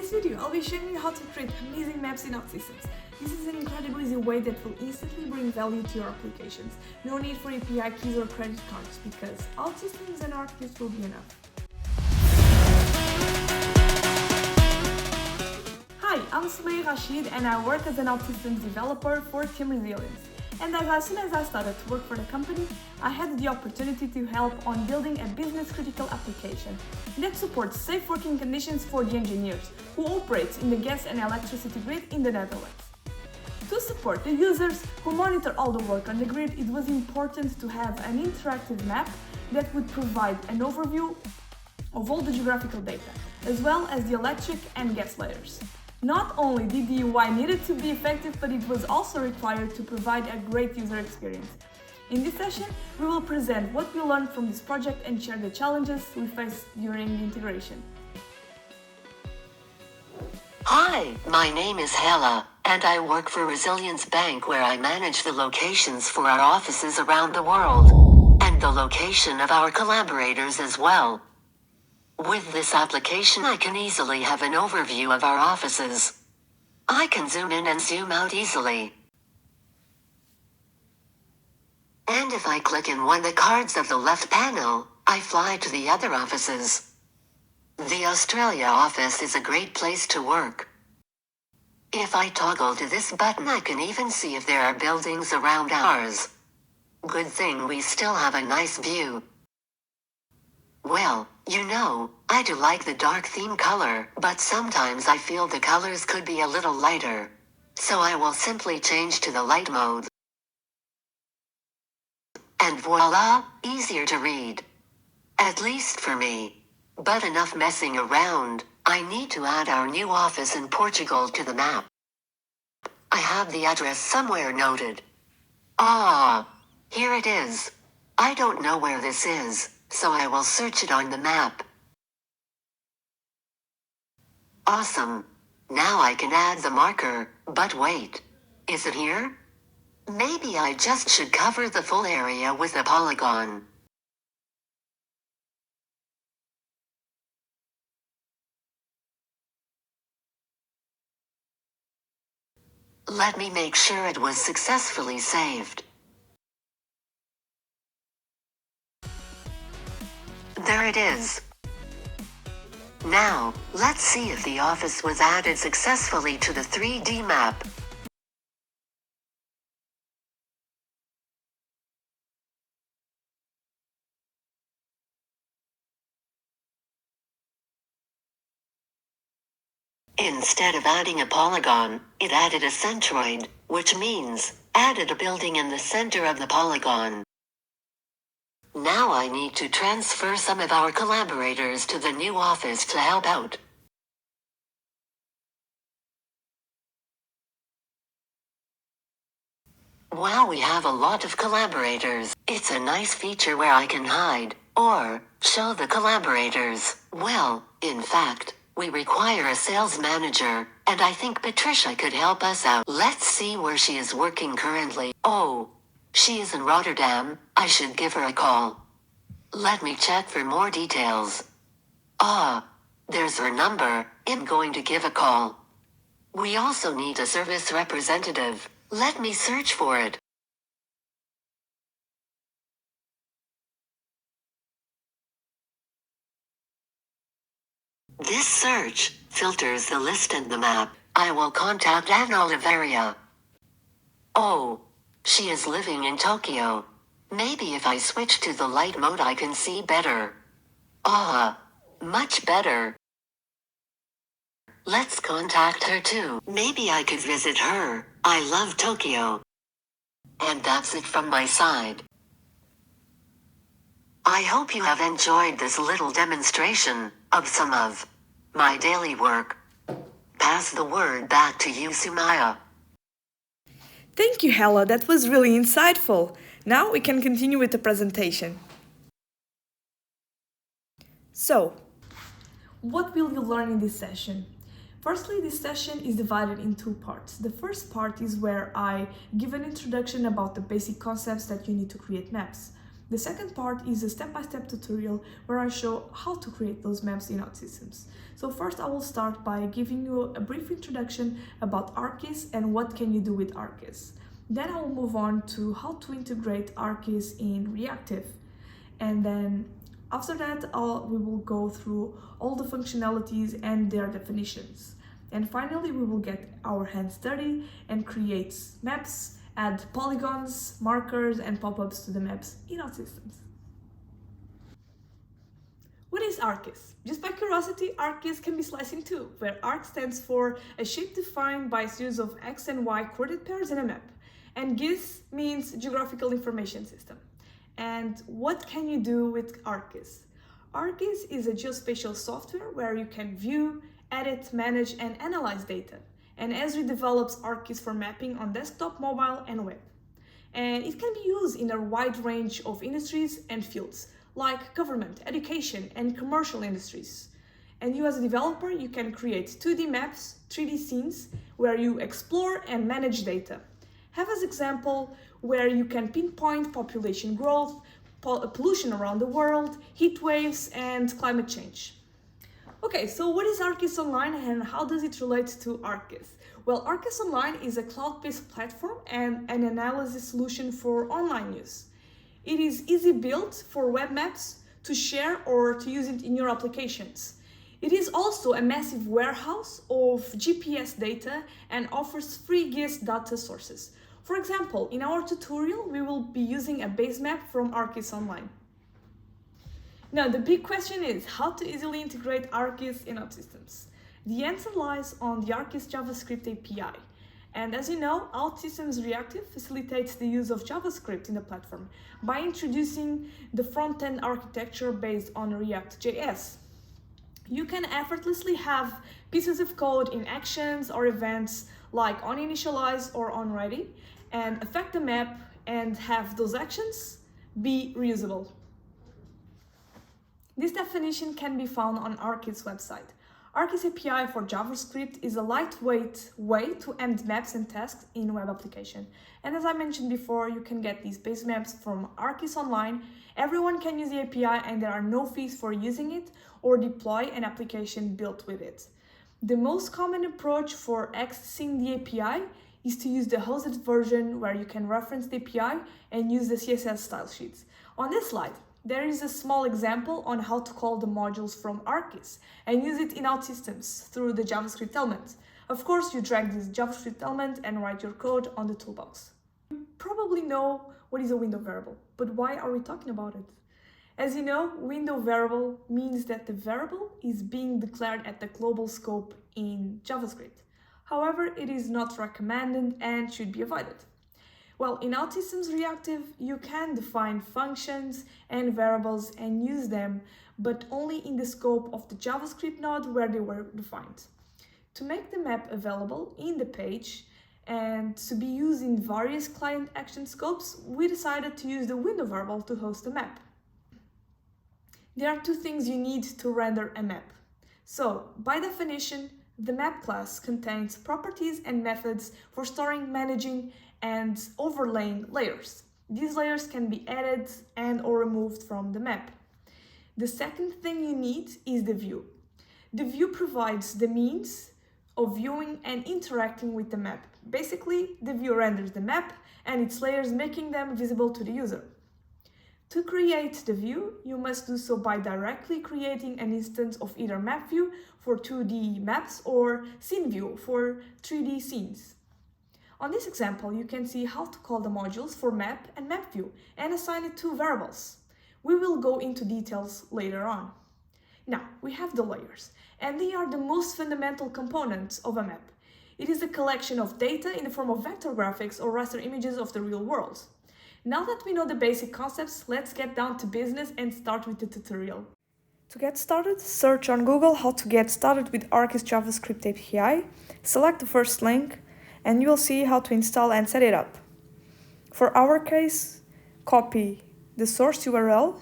this video, I'll be showing you how to create amazing maps in OutSystems. This is an incredibly easy way that will instantly bring value to your applications. No need for API keys or credit cards because OutSystems and ArcGis will be enough. Hi, I'm Sumeiya Rachid and I work as an OutSystems developer for Team Resilience. And as soon as I started to work for the company, I had the opportunity to help on building a business-critical application that supports safe working conditions for the engineers who operate in the gas and electricity grid in the Netherlands. To support the users who monitor all the work on the grid, it was important to have an interactive map that would provide an overview of all the geographical data, as well as the electric and gas layers. Not only did the UI needed to be effective, but it was also required to provide a great user experience. In this session, we will present what we learned from this project and share the challenges we faced during the integration. Hi, my name is Hela, and I work for Resilience Bank where I manage the locations for our offices around the world, and the location of our collaborators as well. With this application I can easily have an overview of our offices. I can zoom in and zoom out easily. And if I click in one of the cards of the left panel, I fly to the other offices. The Australia office is a great place to work. If I toggle to this button I can even see if there are buildings around ours. Good thing we still have a nice view. Well, you know, I do like the dark theme color, but sometimes I feel the colors could be a little lighter. So I will simply change to the light mode. And voila, easier to read. At least for me. But enough messing around, I need to add our new office in Portugal to the map. I have the address somewhere noted. Ah, here it is. I don't know where this is, so I will search it on the map. Awesome. Now I can add the marker, but wait. Is it here? Maybe I just should cover the full area with a polygon. Let me make sure it was successfully saved. There it is. Now, let's see if the office was added successfully to the 3D map. Instead of adding a polygon, it added a centroid, which means, added a building in the center of the polygon. Now I need to transfer some of our collaborators to the new office to help out. Wow, we have a lot of collaborators. It's a nice feature where I can hide, or show the collaborators. Well, in fact, we require a sales manager, and I think Patricia could help us out. Let's see where she is working currently. Oh, she is in Rotterdam. I should give her a call. Let me check for more details. Ah, there's her number. I'm going to give a call. We also need a service representative. Let me search for it. This search filters the list and the map. I will contact Anna Oliveira. Oh, she is living in Tokyo. Maybe if I switch to the light mode I can see better. Ah, much better. Let's contact her too. Maybe I could visit her. I love Tokyo. And that's it from my side. I hope you have enjoyed this little demonstration of some of my daily work. Pass the word back to you, Sumeiya. Thank you, Hela. That was really insightful. Now we can continue with the presentation. So, what will you learn in this session? Firstly, this session is divided in two parts. The first part is where I give an introduction about the basic concepts that you need to create maps. The second part is a step-by-step tutorial where I show how to create those maps in OutSystems. So first I will start by giving you a brief introduction about ArcGis and what can you do with ArcGis. Then I will move on to how to integrate ArcGis in Reactive. And then after that, we will go through all the functionalities and their definitions. And finally, we will get our hands dirty and create maps, add polygons, markers, and pop-ups to the maps in OutSystems. What is ArcGis? Just by curiosity, ArcGis can be sliced in two, where Arc stands for a shape defined by a series of X and Y coordinate pairs in a map. And GIS means Geographical Information System. And what can you do with ArcGis? ArcGis is a geospatial software where you can view, edit, manage, and analyze data. And Esri develops ArcGis for mapping on desktop, mobile, and web. And it can be used in a wide range of industries and fields, like government, education, and commercial industries. And you as a developer, you can create 2D maps, 3D scenes, where you explore and manage data. Have as example where you can pinpoint population growth, pollution around the world, heat waves, and climate change. Okay, so what is ArcGis Online and how does it relate to ArcGis? Well, ArcGis Online is a cloud-based platform and an analysis solution for online use. It is easy built for web maps to share or to use it in your applications. It is also a massive warehouse of GPS data and offers free GIS data sources. For example, in our tutorial, we will be using a base map from ArcGis Online. Now, the big question is how to easily integrate ArcGis in OutSystems. The answer lies on the ArcGis JavaScript API. And as you know, OutSystems Reactive facilitates the use of JavaScript in the platform by introducing the front-end architecture based on React.js. You can effortlessly have pieces of code in actions or events like onInitialize or onReady and affect the map and have those actions be reusable. This definition can be found on ArcGis website. ArcGis API for JavaScript is a lightweight way to end maps and tasks in web application. And as I mentioned before, you can get these base maps from ArcGis Online. Everyone can use the API and there are no fees for using it or deploy an application built with it. The most common approach for accessing the API is to use the hosted version where you can reference the API and use the CSS style sheets. On this slide, there is a small example on how to call the modules from ArcGis and use it in OutSystems through the JavaScript element. Of course, you drag this JavaScript element and write your code on the toolbox. You probably know what is a window variable, but why are we talking about it? As you know, window variable means that the variable is being declared at the global scope in JavaScript. However, it is not recommended and should be avoided. Well, in OutSystems Reactive, you can define functions and variables and use them, but only in the scope of the JavaScript node where they were defined. To make the map available in the page and to be used in various client action scopes, we decided to use the window variable to host the map. There are two things you need to render a map. So, by definition, the map class contains properties and methods for storing, managing, and overlaying layers. These layers can be added and or removed from the map. The second thing you need is the view. The view provides the means of viewing and interacting with the map. Basically, the view renders the map and its layers, making them visible to the user. To create the view, you must do so by directly creating an instance of either map view for 2D maps or scene view for 3D scenes. On this example, you can see how to call the modules for map and map view and assign it to variables. We will go into details later on. Now, we have the layers, and they are the most fundamental components of a map. It is a collection of data in the form of vector graphics or raster images of the real world. Now that we know the basic concepts, let's get down to business and start with the tutorial. To get started, search on Google how to get started with ArcGis JavaScript API, select the first link, and you will see how to install and set it up. For our case, copy the source URL,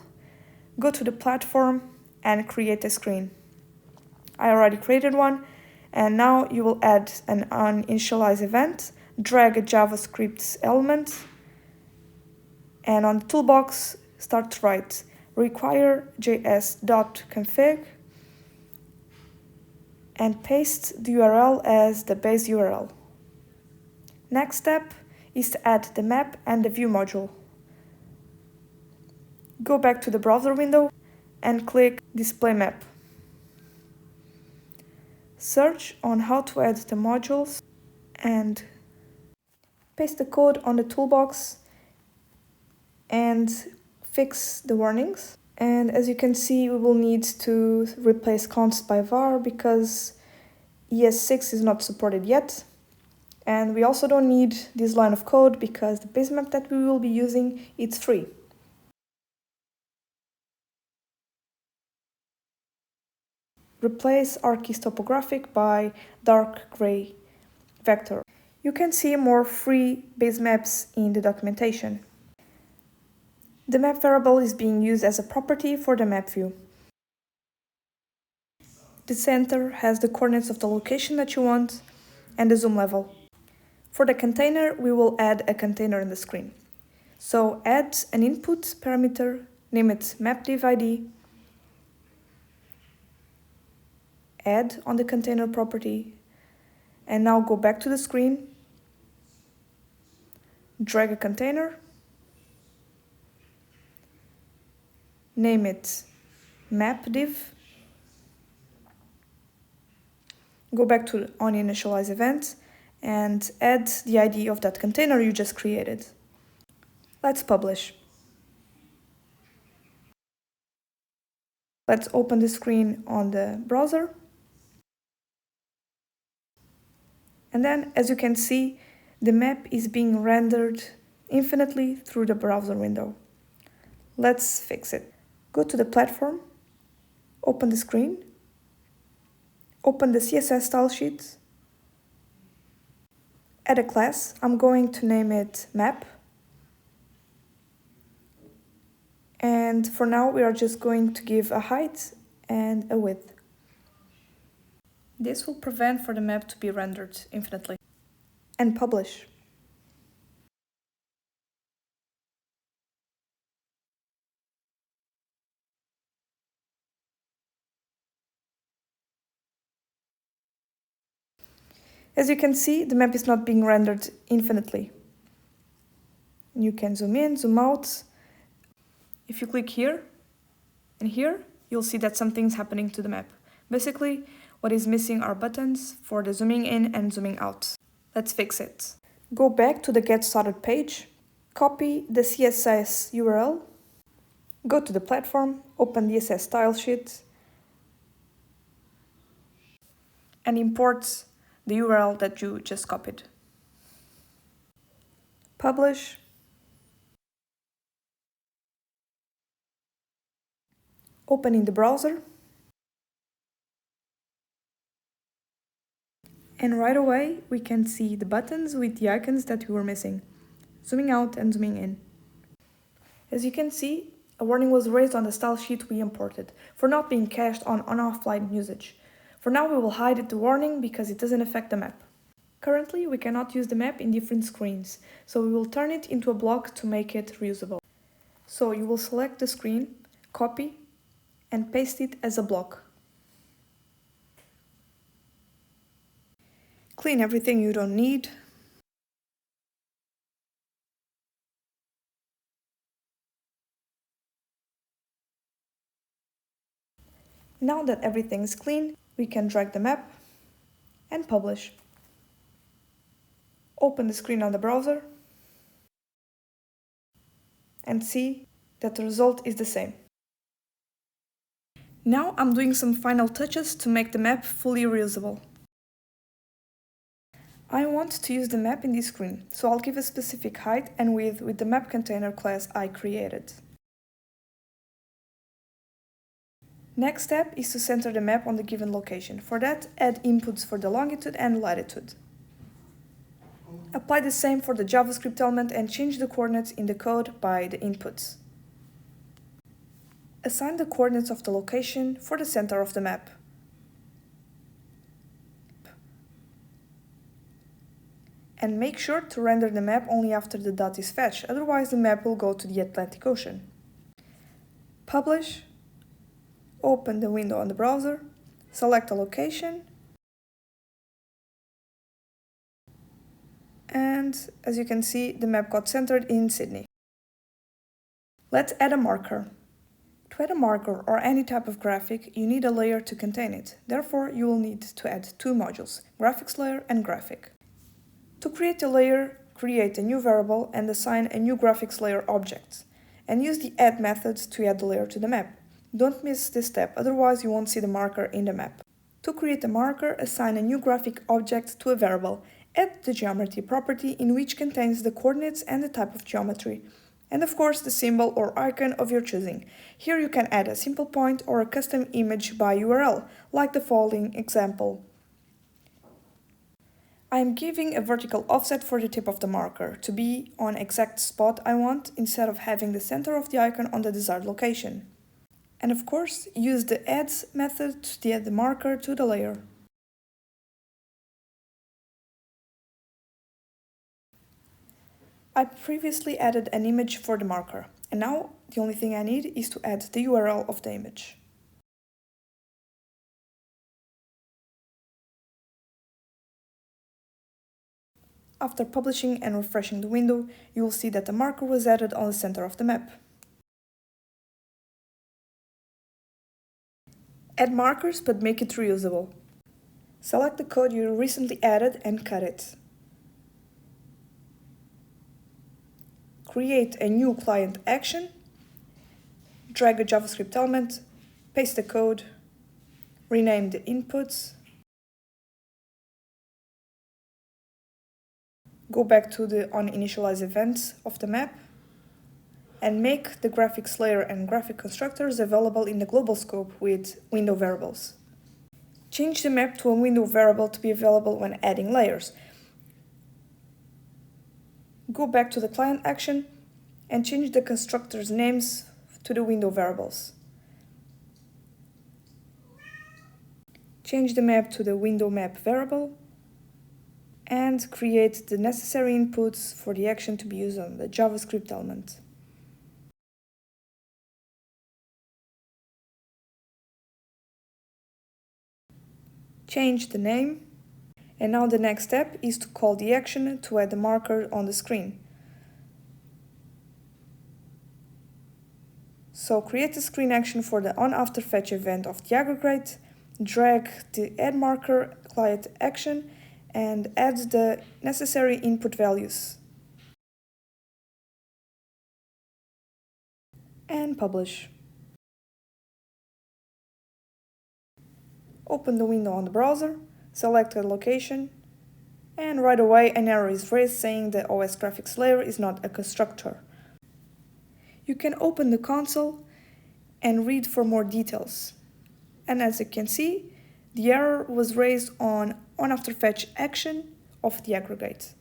go to the platform, and create a screen. I already created one, and now you will add an onInitialize event, drag a JavaScript element, and on the toolbox, start right. Require js.config and paste the URL as the base URL. Next step is to add the map and the view module. Go back to the browser window and click Display Map. Search on how to add the modules and paste the code on the toolbox and fix the warnings. And as you can see, we will need to replace const by var because ES6 is not supported yet. And we also don't need this line of code because the base map that we will be using is free. Replace ArcGis topographic by dark gray vector. You can see more free base maps in the documentation. The map variable is being used as a property for the map view. The center has the coordinates of the location that you want and the zoom level. For the container, we will add a container on the screen. So add an input parameter, name it mapDivID, add on the container property, and now go back to the screen, drag a container, name it mapDiv, go back to on initialize event, and add the ID of that container you just created. Let's publish. Let's open the screen on the browser. And then, as you can see, the map is being rendered infinitely through the browser window. Let's fix it. Go to the platform, open the screen, open the CSS style sheet, add a class. I'm going to name it map. And for now, we are just going to give a height and a width. This will prevent for the map to be rendered infinitely. And publish. As you can see, the map is not being rendered infinitely. You can zoom in, zoom out. If you click here and here, you'll see that something's happening to the map. Basically, what is missing are buttons for the zooming in and zooming out. Let's fix it. Go back to the Get Started page, copy the CSS URL, go to the platform, open the CSS style sheet, and import the URL that you just copied. Publish. Open in the browser. And right away, we can see the buttons with the icons that we were missing, zooming out and zooming in. As you can see, a warning was raised on the style sheet we imported for not being cached on offline usage. For now, we will hide the warning because it doesn't affect the map. Currently, we cannot use the map in different screens, so we will turn it into a block to make it reusable. So you will select the screen, copy, and paste it as a block. Clean everything you don't need. Now that everything is clean, we can drag the map and publish. Open the screen on the browser and see that the result is the same. Now I'm doing some final touches to make the map fully reusable. I want to use the map in this screen, so I'll give a specific height and width with the map container class I created. Next step is to center the map on the given location. For that, add inputs for the longitude and latitude. Apply the same for the JavaScript element and change the coordinates in the code by the inputs. Assign the coordinates of the location for the center of the map. And make sure to render the map only after the dot is fetched, otherwise the map will go to the Atlantic Ocean. Publish, open the window on the browser, select a location, and as you can see, the map got centered in Sydney. Let's add a marker. To add a marker or any type of graphic, you need a layer to contain it. Therefore, you will need to add two modules, graphics layer and graphic. To create a layer, create a new variable and assign a new graphics layer object. And use the add method to add the layer to the map. Don't miss this step, otherwise you won't see the marker in the map. To create a marker, assign a new graphic object to a variable. Add the geometry property in which contains the coordinates and the type of geometry. And of course the symbol or icon of your choosing. Here you can add a simple point or a custom image by URL, like the following example. I am giving a vertical offset for the tip of the marker to be on exact spot I want instead of having the center of the icon on the desired location. And of course, use the add method to add the marker to the layer. I previously added an image for the marker, and now the only thing I need is to add the URL of the image. After publishing and refreshing the window, you will see that the marker was added on the center of the map. Add markers, but make it reusable. Select the code you recently added and cut it. Create a new client action, drag a JavaScript element, paste the code, rename the inputs, go back to the onInitialize event of the map, and make the graphics layer and graphic constructors available in the global scope with window variables. Change the map to a window variable to be available when adding layers. Go back to the client action and change the constructors' names to the window variables. Change the map to the window map variable and create the necessary inputs for the action to be used on the JavaScript element. Change the name. And now the next step is to call the action to add the marker on the screen. So create a screen action for the onAfterFetch event of the aggregate, drag the add marker client action, and add the necessary input values. And publish. Open the window on the browser. Select a location, and right away an error is raised saying the OS graphics layer is not a constructor. You can open the console and read for more details. And as you can see, the error was raised on onAfterFetch action of the aggregate.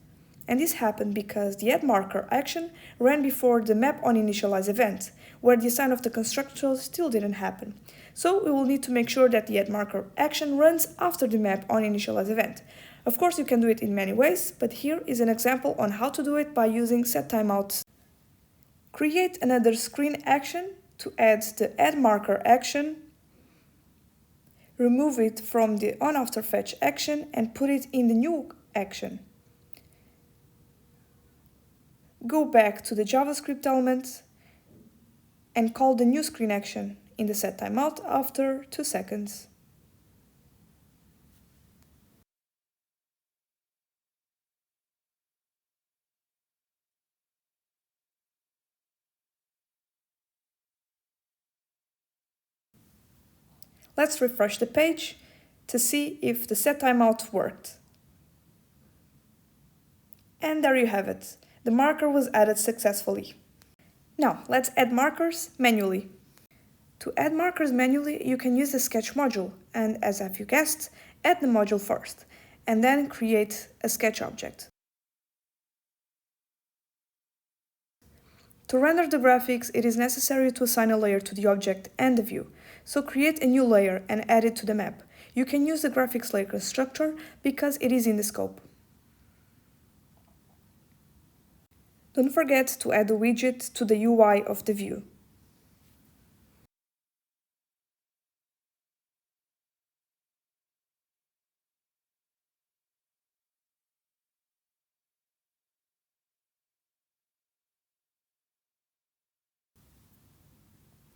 And this happened because the add marker action ran before the map onInitialize event, where the assign of the constructor still didn't happen. So we will need to make sure that the add marker action runs after the map onInitialize event. Of course, you can do it in many ways, but here is an example on how to do it by using setTimeout. Create another screen action to add the add marker action. Remove it from the onAfterFetch action and put it in the new action. Go back to the JavaScript element and call the new screen action in the setTimeout after 2 seconds. Let's refresh the page to see if the setTimeout worked. And there you have it. The marker was added successfully. Now, let's add markers manually. To add markers manually, you can use the sketch module, and as have you guessed, add the module first, and then create a sketch object. To render the graphics, it is necessary to assign a layer to the object and the view. So create a new layer and add it to the map. You can use the graphics layer constructor because it is in the scope. Don't forget to add the widget to the UI of the view.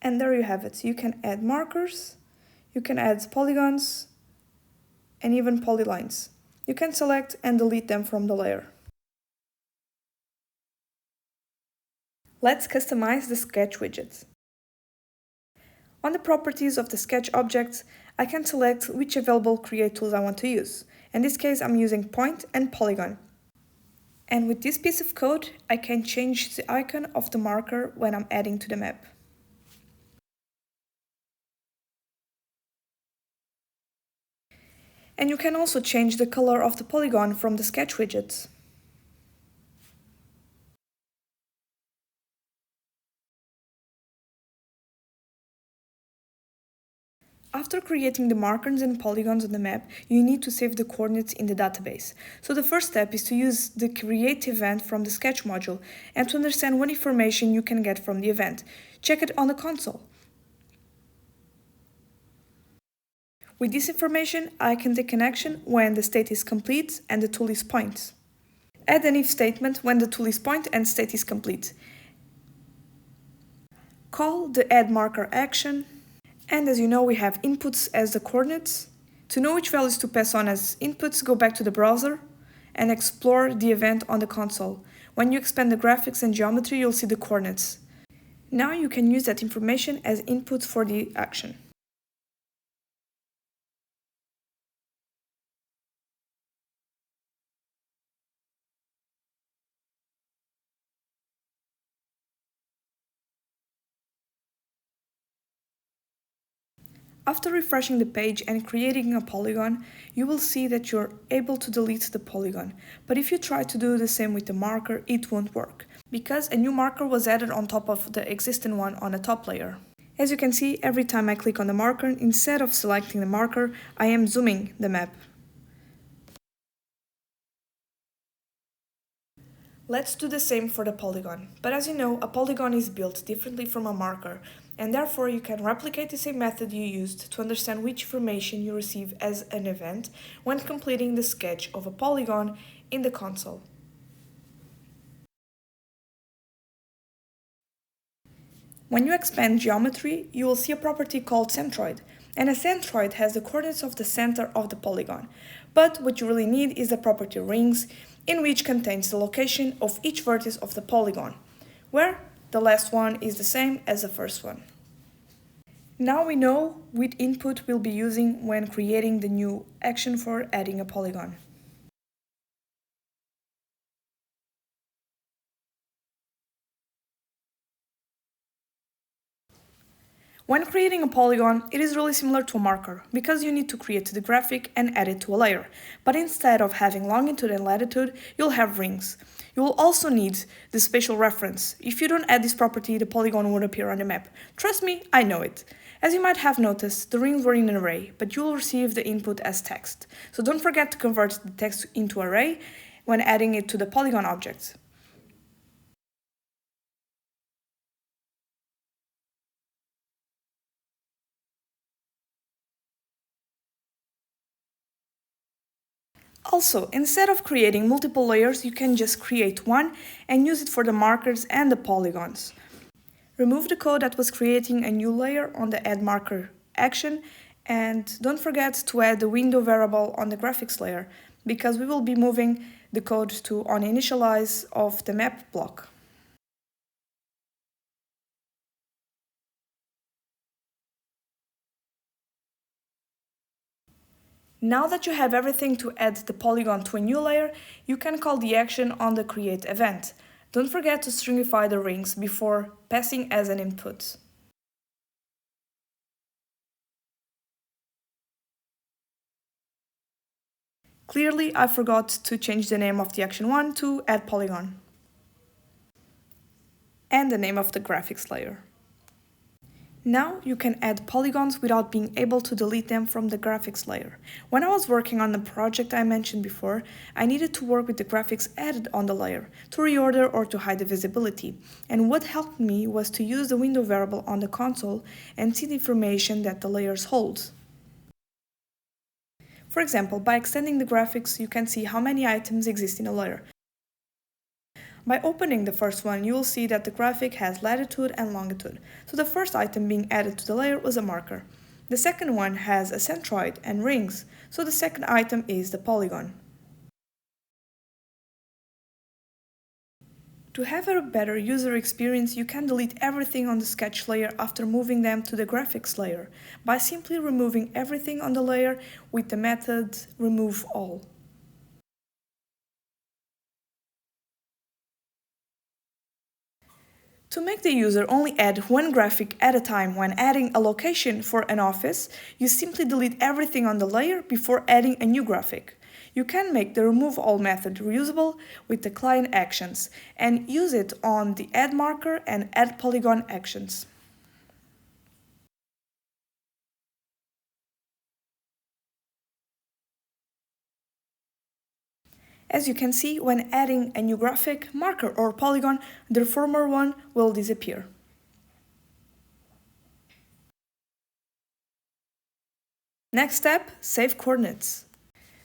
And there you have it. You can add markers, you can add polygons, and even polylines. You can select and delete them from the layer. Let's customize the sketch widget. On the properties of the sketch objects, I can select which available create tools I want to use. In this case, I'm using point and polygon. And with this piece of code, I can change the icon of the marker when I'm adding to the map. And you can also change the color of the polygon from the sketch widgets. After creating the markers and polygons on the map, you need to save the coordinates in the database. So the first step is to use the create event from the sketch module and to understand what information you can get from the event. Check it on the console. With this information, I can take an action when the state is complete and the tool is point. Add an if statement when the tool is point and state is complete. Call the add marker action. And as you know, we have inputs as the coordinates. To know which values to pass on as inputs, go back to the browser and explore the event on the console. When you expand the graphics and geometry, you'll see the coordinates. Now you can use that information as inputs for the action. After refreshing the page and creating a polygon, you will see that you're able to delete the polygon. But if you try to do the same with the marker, it won't work, because a new marker was added on top of the existing one on the top layer. As you can see, every time I click on the marker, instead of selecting the marker, I am zooming the map. Let's do the same for the polygon. But as you know, a polygon is built differently from a marker, and therefore you can replicate the same method you used to understand which information you receive as an event when completing the sketch of a polygon in the console. When you expand geometry, you will see a property called centroid, and a centroid has the coordinates of the center of the polygon. But what you really need is the property rings, in which contains the location of each vertex of the polygon, where the last one is the same as the first one. Now we know which input we'll be using when creating the new action for adding a polygon. When creating a polygon, it is really similar to a marker, because you need to create the graphic and add it to a layer. But instead of having longitude and latitude, you'll have rings. You will also need the spatial reference. If you don't add this property, the polygon won't appear on the map. Trust me, I know it. As you might have noticed, the rings were in an array, but you will receive the input as text. So don't forget to convert the text into array when adding it to the polygon object. Also, instead of creating multiple layers, you can just create one and use it for the markers and the polygons. Remove the code that was creating a new layer on the add marker action, and don't forget to add the window variable on the graphics layer, because we will be moving the code to on initialize of the map block. Now that you have everything to add the polygon to a new layer, you can call the action on the create event. Don't forget to stringify the rings before passing as an input. Clearly, I forgot to change the name of the action 1 to add polygon, and the name of the graphics layer. Now you can add polygons without being able to delete them from the graphics layer. When I was working on the project I mentioned before, I needed to work with the graphics added on the layer to reorder or to hide the visibility. And what helped me was to use the window variable on the console and see the information that the layers hold. For example, by extending the graphics, you can see how many items exist in a layer. By opening the first one, you will see that the graphic has latitude and longitude. So the first item being added to the layer was a marker. The second one has a centroid and rings, so the second item is the polygon. To have a better user experience, you can delete everything on the sketch layer after moving them to the graphics layer by simply removing everything on the layer with the method remove all. To make the user only add one graphic at a time when adding a location for an office, you simply delete everything on the layer before adding a new graphic. You can make the remove all method reusable with the client actions and use it on the add marker and add polygon actions. As you can see, when adding a new graphic, marker or polygon, the former one will disappear. Next step, save coordinates.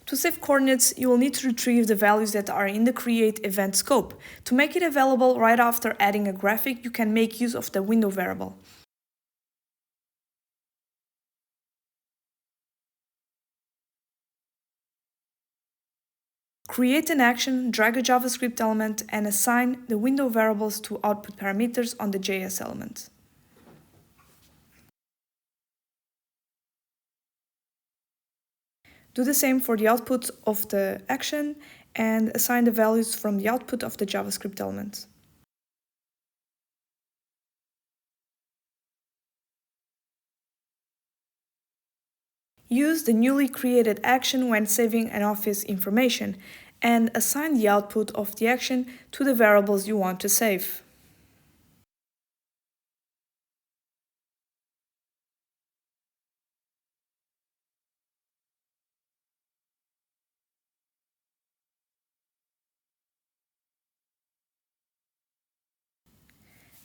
To save coordinates, you will need to retrieve the values that are in the create event scope. To make it available right after adding a graphic, you can make use of the window variable. Create an action, drag a JavaScript element, and assign the window variables to output parameters on the JS element. Do the same for the output of the action and assign the values from the output of the JavaScript element. Use the newly created action when saving an office information and assign the output of the action to the variables you want to save.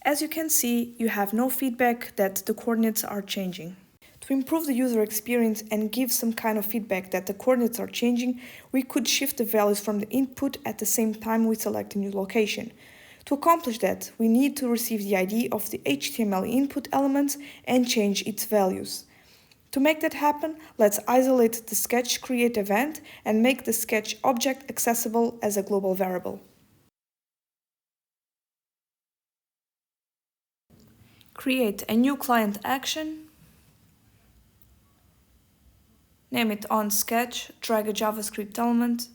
As you can see, you have no feedback that the coordinates are changing. To improve the user experience and give some kind of feedback that the coordinates are changing, we could shift the values from the input at the same time we select a new location. To accomplish that, we need to receive the ID of the HTML input element and change its values. To make that happen, let's isolate the sketch create event and make the sketch object accessible as a global variable. Create a new client action. Name it on sketch, drag a JavaScript element,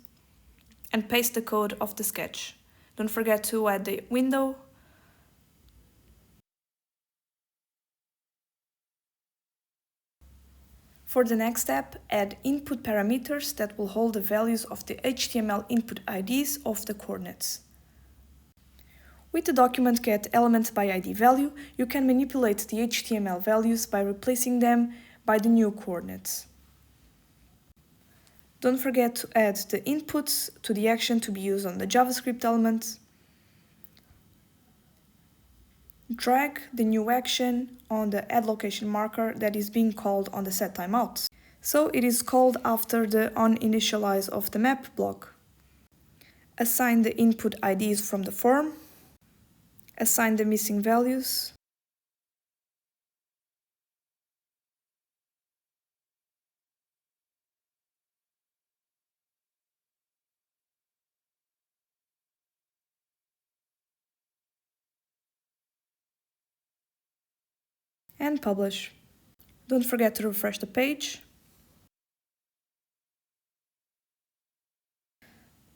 and paste the code of the sketch. Don't forget to add the window. For the next step, add input parameters that will hold the values of the HTML input IDs of the coordinates. With the document get element by ID value, you can manipulate the HTML values by replacing them by the new coordinates. Don't forget to add the inputs to the action to be used on the JavaScript element. Drag the new action on the add location marker that is being called on the set timeout. So it is called after the onInitialize of the map block. Assign the input IDs from the form. Assign the missing values. And publish. Don't forget to refresh the page.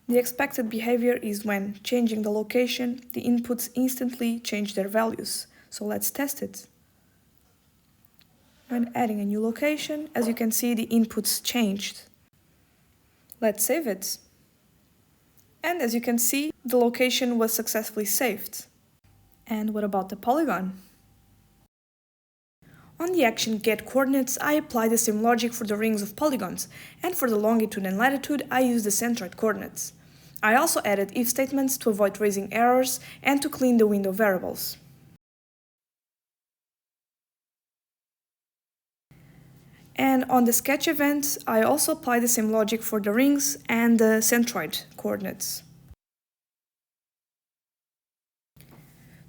The expected behavior is when changing the location, the inputs instantly change their values. So let's test it. When adding a new location, as you can see, the inputs changed. Let's save it. And as you can see, the location was successfully saved. And what about the polygon? On the action get coordinates, I apply the same logic for the rings of polygons, and for the longitude and latitude, I use the centroid coordinates. I also added if statements to avoid raising errors and to clean the window variables. And on the sketch event, I also apply the same logic for the rings and the centroid coordinates.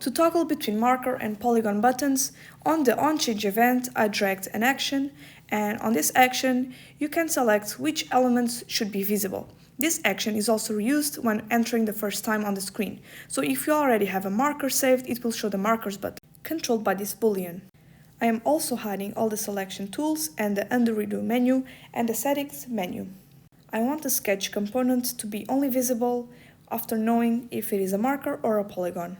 To toggle between marker and polygon buttons, on the onChange event I dragged an action, and on this action you can select which elements should be visible. This action is also used when entering the first time on the screen, so if you already have a marker saved, it will show the markers button, controlled by this boolean. I am also hiding all the selection tools and the undo redo menu and the settings menu. I want the sketch component to be only visible after knowing if it is a marker or a polygon.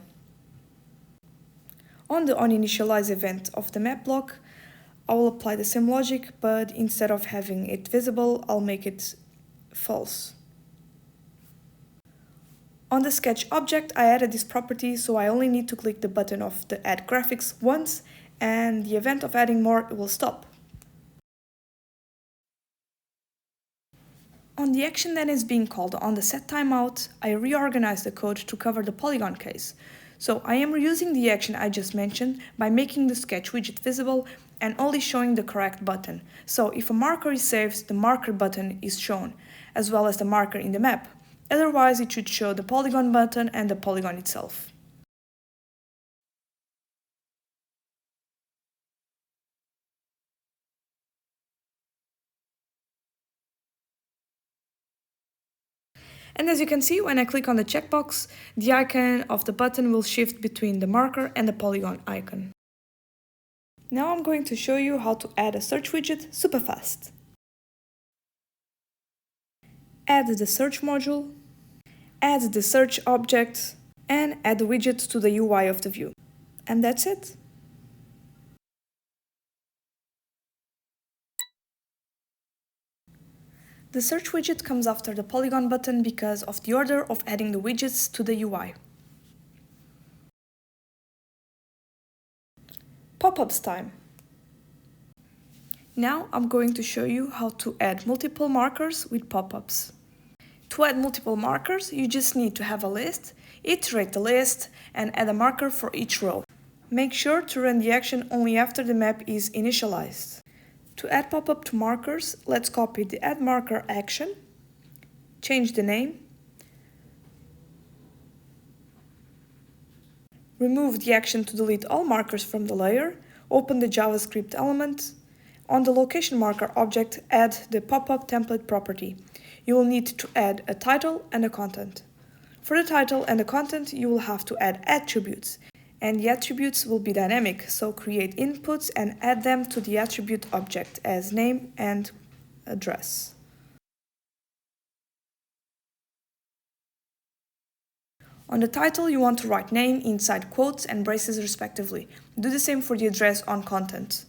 On the onInitialize event of the map block, I will apply the same logic, but instead of having it visible, I'll make it false. On the sketch object, I added this property, so I only need to click the button of the Add Graphics once, and the event of adding more will stop. On the action that is being called on the set timeout, I reorganized the code to cover the polygon case. So I am reusing the action I just mentioned by making the sketch widget visible and only showing the correct button. So if a marker is saved, the marker button is shown, as well as the marker in the map. Otherwise, it should show the polygon button and the polygon itself. And as you can see, when I click on the checkbox, the icon of the button will shift between the marker and the polygon icon. Now I'm going to show you how to add a search widget super fast. Add the search module, add the search object, and add the widget to the UI of the view. And that's it. The search widget comes after the polygon button because of the order of adding the widgets to the UI. Pop-ups time. Now I'm going to show you how to add multiple markers with pop-ups. To add multiple markers, you just need to have a list, iterate the list, and add a marker for each row. Make sure to run the action only after the map is initialized. To add pop-up to markers, let's copy the add marker action, change the name, remove the action to delete all markers from the layer, open the JavaScript element. On the location marker object, add the pop-up template property. You will need to add a title and a content. For the title and the content, you will have to add attributes, and the attributes will be dynamic, so create inputs and add them to the attribute object as name and address. On the title, you want to write name inside quotes and braces respectively. Do the same for the address on content.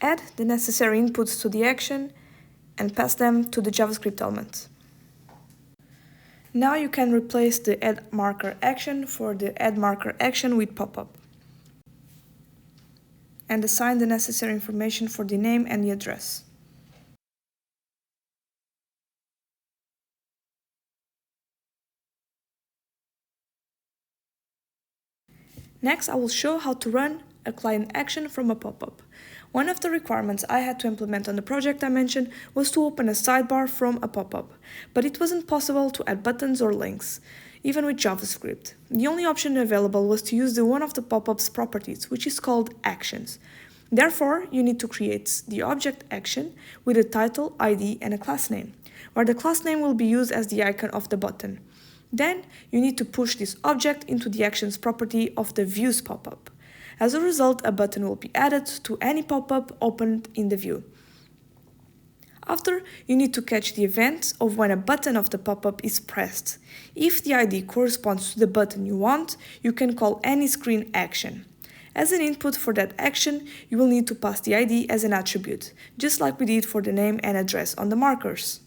Add the necessary inputs to the action and pass them to the JavaScript element. Now you can replace the add marker action for the add marker action with pop-up and assign the necessary information for the name and the address. Next, I will show how to run a client action from a pop-up. One of the requirements I had to implement on the project I mentioned was to open a sidebar from a pop-up, but it wasn't possible to add buttons or links, even with JavaScript. The only option available was to use one of the pop-up's properties, which is called actions. Therefore, you need to create the object action with a title, ID, and a class name, where the class name will be used as the icon of the button. Then, you need to push this object into the actions property of the views pop-up. As a result, a button will be added to any pop-up opened in the view. After, you need to catch the event of when a button of the pop-up is pressed. If the ID corresponds to the button you want, you can call any screen action. As an input for that action, you will need to pass the ID as an attribute, just like we did for the name and address on the markers.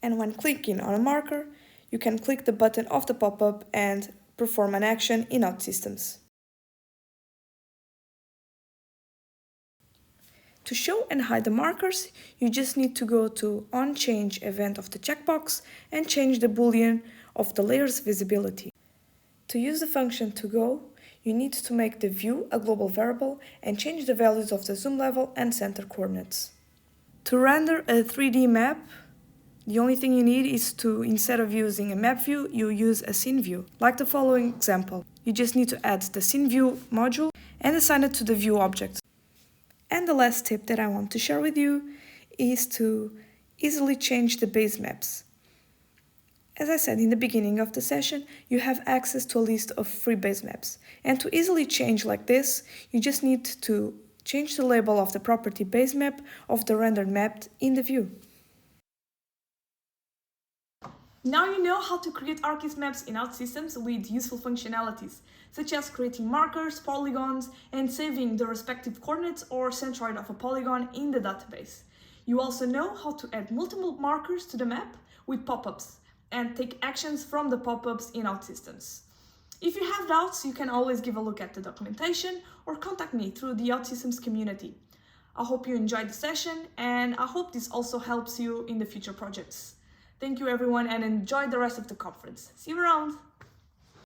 And when clicking on a marker, you can click the button of the pop-up and perform an action in OutSystems. To show and hide the markers, you just need to go to onChange event of the checkbox and change the boolean of the layer's visibility. To use the function toGo, you need to make the view a global variable and change the values of the zoom level and center coordinates. To render a 3D map, the only thing you need is to, instead of using a map view, you use a scene view, like the following example. You just need to add the scene view module and assign it to the view object. And the last tip that I want to share with you is to easily change the base maps. As I said in the beginning of the session, you have access to a list of free base maps. And to easily change like this, you just need to change the label of the property base map of the rendered map in the view. Now you know how to create ArcGis maps in OutSystems with useful functionalities, such as creating markers, polygons, and saving the respective coordinates or centroid of a polygon in the database. You also know how to add multiple markers to the map with pop-ups and take actions from the pop-ups in OutSystems. If you have doubts, you can always give a look at the documentation or contact me through the OutSystems community. I hope you enjoyed the session, and I hope this also helps you in the future projects. Thank you everyone, and enjoy the rest of the conference. See you around!